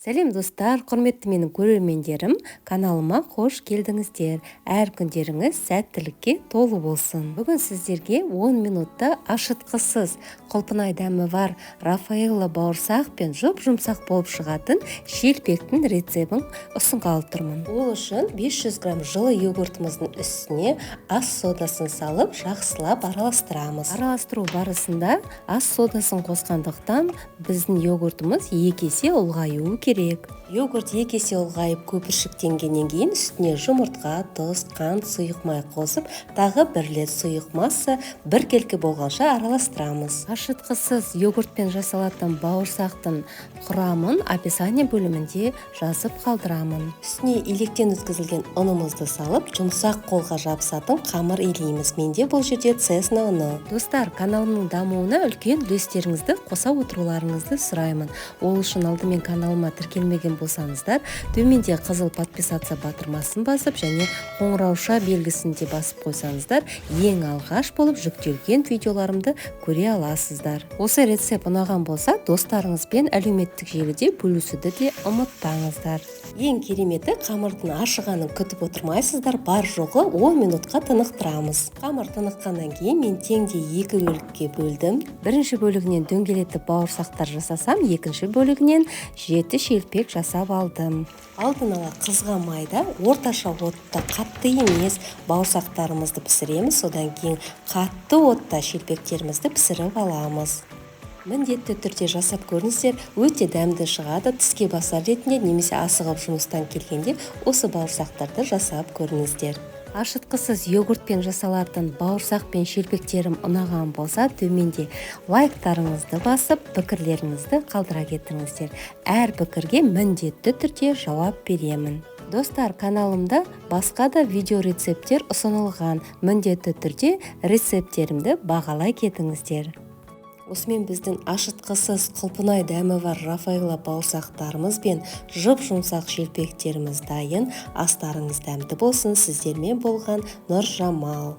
Сәлем достар, құрметті менің көрермендерім, каналыма қош келдіңіздер. Әр күндеріңіз сәттілікке толы болсын. Бүгін сіздерге 10 минутта ашытқысыз, құлпынай дәмі бар Рафаэлло бауырсақ пен жұп-жұмсақ болып шығатын шелпектің рецебін ұсынғалы тұрмын. Ол үшін 500 грамм жылы йогуртымыздың үстіне ас содасын салып, жақсылап араластырамыз. Араластыру барысында ас содасын қосқандықтан біздің йогуртымыз 2 есе ұлғаюы керек. Йогурт 2 есе ұлғайып көпіршіктенгеннен кейін үстіне жұмыртқа, тұз, қант, сұйық май қосып, тағы 1 рет сұйық масса біркелкі болғанша араластырамыз. Ашытқысыз йогуртпен жасалатын бауырсақтың құрамын описание бөлімінде жазып қалдырамын. Үстіне електен өткізілген ұнымызды салып, жұмсақ қолға жабысатын қамыр илейміз. Менде бұл жерде цесна ұны. Достар, каналымның дамуына үлкен үлестеріңізді қоса отыруларыңызды сұраймын. Ол үшін алдымен каналыма тіркелмеген болсаңыздар, төменде қызыл подписаться батырмасын басып және қоңырауша белгісін де басып қойсаңыздар, ең алғаш болып жүктелген видеоларымды көре аласыздар. Осы рецепт ұнаған болса, достарыңызбен әлеуметтік желіде бөлісуді де ұмытпаңыздар. Ең кереметі, қамырдың ашығанын күтіп отырмайсыздар, бар жоғы 10 минутқа тынықтырамыз. Қамыр тыныққаннан кейін мен теңде 2 бөлікке бөлдім. Бірінші бөлігінен дөңгелетіп бауырсақтар жасасам, екінші бөлігінен 7 шелпек жасап алдым. Алдын ала қызған майда орташа отта қатты емес бауырсақтарымызды пісіреміз, содан кейін қатты отта шелпектерімізді пісіріп аламыз. Міндетті түрде жасап көріңіздер, өте дәмді шығады. Тіске басар ретінде немесе асығып жұмыстан келгенде осы бауырсақтарды жасап көріңіздер. Ашытқысыз йогуртпен жасалатын бауырсақ пен шелпектерім ұнаған болса, төменде лайктарыңызды басып, пікірлеріңізді қалдыра кетіңіздер. Әр пікірге міндетті түрде жауап беремін. Достар, каналымда басқа да видео рецепттер ұсынылған. Міндетті түрде рецепттерімді бағалай кетіңіздер. Осымен біздің ашытқысыз құлпынай дәмі бар Рафаэлло бауырсақтарымыз бен жұп-жұмсақ шелпектеріміз дайын. Астарыңыз дәмді болсын. Сіздермен болған Нұржамал.